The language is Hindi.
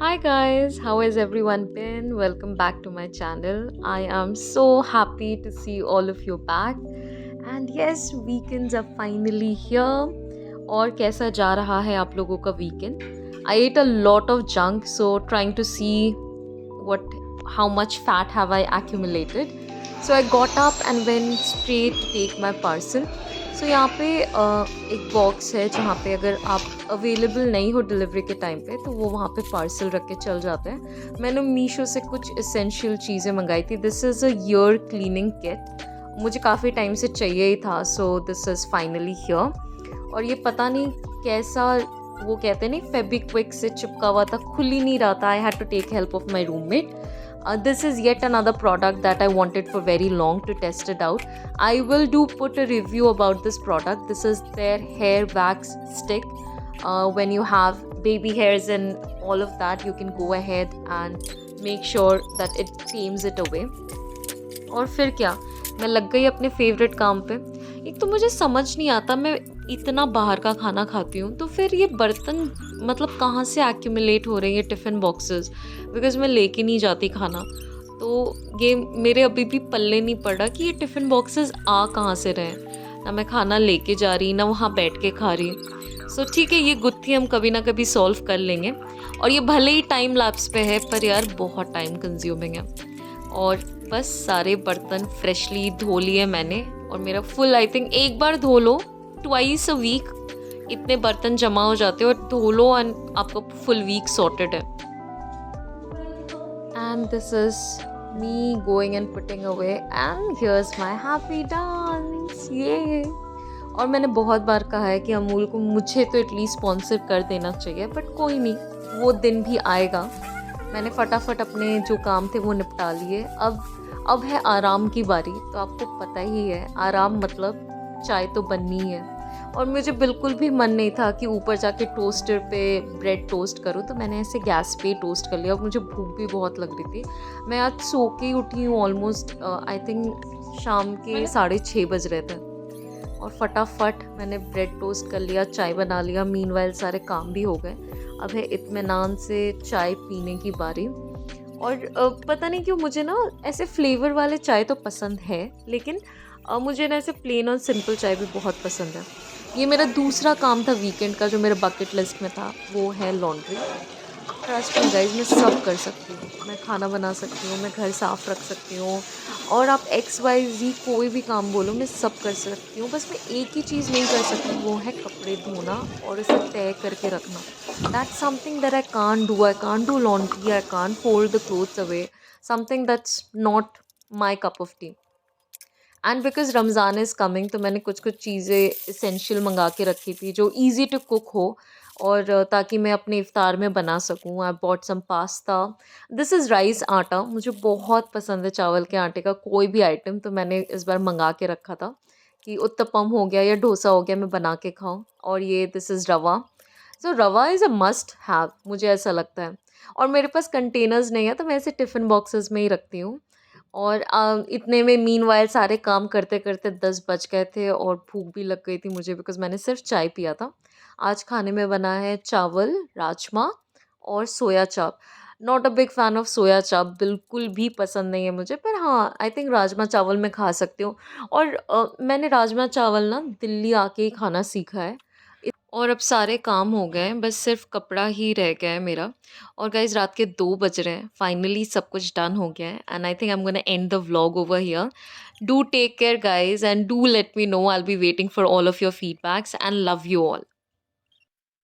Hi guys, how has everyone been? Welcome back to my channel. I am so happy to see all of you back. And yes, weekends are finally here. और कैसा जा रहा है आप लोगों का weekend? I ate a lot of junk, so trying to see what how much fat have I accumulated. So I got up and went straight to take my parcel. So यहाँ पे एक बॉक्स है जहाँ पे अगर आप अवेलेबल नहीं हो डिलीवरी के टाइम पे तो वो वहाँ पे पार्सल रख के चल जाते हैं. मैंने मीशो से कुछ एसेंशियल चीज़ें मंगाई थी. This is a year cleaning kit. मुझे काफ़ी टाइम से चाहिए ही था, so this is finally here. और ये पता नहीं कैसा, वो कहते हैं नहीं फेबिक्विक से चिपका हुआ था, खुल ही नहीं रहा था. I had to take help of my roommate. This is yet another product that I wanted for very long to test it out. I will put a review about this product. This is their hair wax stick. When you have baby hairs and all of that, you can go ahead and make sure that it tames it away. और फिर क्या, मैं लग गई अपने फेवरेट काम पे. एक तो मुझे समझ नहीं आता, मैं इतना बाहर का खाना खाती हूँ तो फिर ये बर्तन मतलब कहाँ से एक्यूमुलेट हो रहे हैं, ये टिफ़िन बॉक्सेस, बिकॉज मैं लेके नहीं जाती खाना. तो ये मेरे अभी भी पल्ले नहीं पड़ा कि ये टिफ़िन बॉक्सेस आ कहाँ से रहे हैं. ना मैं खाना लेके जा रही, ना वहाँ बैठ के खा रही. सो ठीक है, ये गुत्थी हम कभी ना कभी सॉल्व कर लेंगे. और ये भले ही टाइम लैप्स पे है पर यार बहुत टाइम कंज्यूमिंग है. और बस सारे बर्तन फ्रेशली धो लिए मैंने. और मेरा फुल, आई थिंक एक बार धो लो, ट्वाइस अ वीक इतने बर्तन जमा हो जाते हैं, और धो लो एंड आपका फुल वीक सॉर्टेड है. And this is me going and putting away and here's my happy dance. ये और मैंने बहुत बार कहा है कि अमूल को मुझे तो एटलीस्ट स्पॉन्सर कर देना चाहिए, बट कोई नहीं, वो दिन भी आएगा. मैंने फटाफट अपने जो काम थे वो निपटा लिए. अब है आराम की बारी. तो आपको पता ही है आराम मतलब चाय तो बननी है. और मुझे बिल्कुल भी मन नहीं था कि ऊपर जाके टोस्टर पे ब्रेड टोस्ट करूँ, तो मैंने ऐसे गैस पे टोस्ट कर लिया. और मुझे भूख भी बहुत लग रही थी. मैं आज सो के ही उठी हूँ ऑलमोस्ट, आई थिंक शाम के 6:30 बज रहे थे. और फटाफट मैंने ब्रेड टोस्ट कर लिया, चाय बना लिया. मीनवाइल सारे काम भी हो गए. अब है इत्मीनान से चाय पीने की बारी. और पता नहीं क्यों मुझे ना ऐसे फ्लेवर वाले चाय तो पसंद है, लेकिन मुझे ना ऐसे प्लेन और सिंपल चाय भी बहुत पसंद है. ये मेरा दूसरा काम था वीकेंड का जो मेरे बकेट लिस्ट में था, वो है लॉन्ड्री. ट्रस्ट मी गाइस, मैं सब कर सकती हूँ. मैं खाना बना सकती हूँ, मैं घर साफ़ रख सकती हूँ, और आप XYZ कोई भी काम बोलो मैं सब कर सकती हूँ. बस मैं एक ही चीज़ नहीं कर सकती, वो है कपड़े धोना और उसे तय करके रखना. That's something that I can't do. I can't do laundry, I can't fold the clothes away. Something that's not my cup of T. And because Ramzan is coming, तो मैंने कुछ कुछ चीज़ें इसेंशियल मंगा के रखी थी जो ईज़ी टू कुक हो, और ताकि मैं अपने इफ्तार में बना सकूँ. I bought some pasta. This is rice atta. मुझे बहुत पसंद है चावल के आटे का कोई भी आइटम, तो मैंने इस बार मंगा के रखा था कि उत्तपम हो गया या डोसा हो गया, मैं बना के खाऊँ. और ये दिस इज़ रवा. सो रवा इज़ अ मस्ट हैव, मुझे ऐसा लगता है. और मेरे पास कंटेनर्स नहीं है, तो मैं ऐसे टिफ़िन बॉक्सेस में ही रखती हूँ. और इतने में मीनवाइल सारे काम करते करते 10 बज गए थे और भूख भी लग गई थी मुझे, बिकॉज़ मैंने सिर्फ चाय पिया था. आज खाने में बना है चावल, राजमा और सोया चाप. Not a big fan of सोया चाप, बिल्कुल भी पसंद नहीं है मुझे, पर हाँ आई थिंक राजमा चावल मैं खा सकती हूँ. और मैंने राजमा चावल ना दिल्ली आके ही खाना सीखा है. और अब सारे काम हो गए हैं, बस सिर्फ कपड़ा ही रह गया है मेरा. और गाइज रात के 2 बज रहे हैं, फाइनली सब कुछ डन हो गया है. And I think I am gonna end the vlog over here. Do take care guys, and do let me know. I will be waiting for all of your feedbacks, and love you all.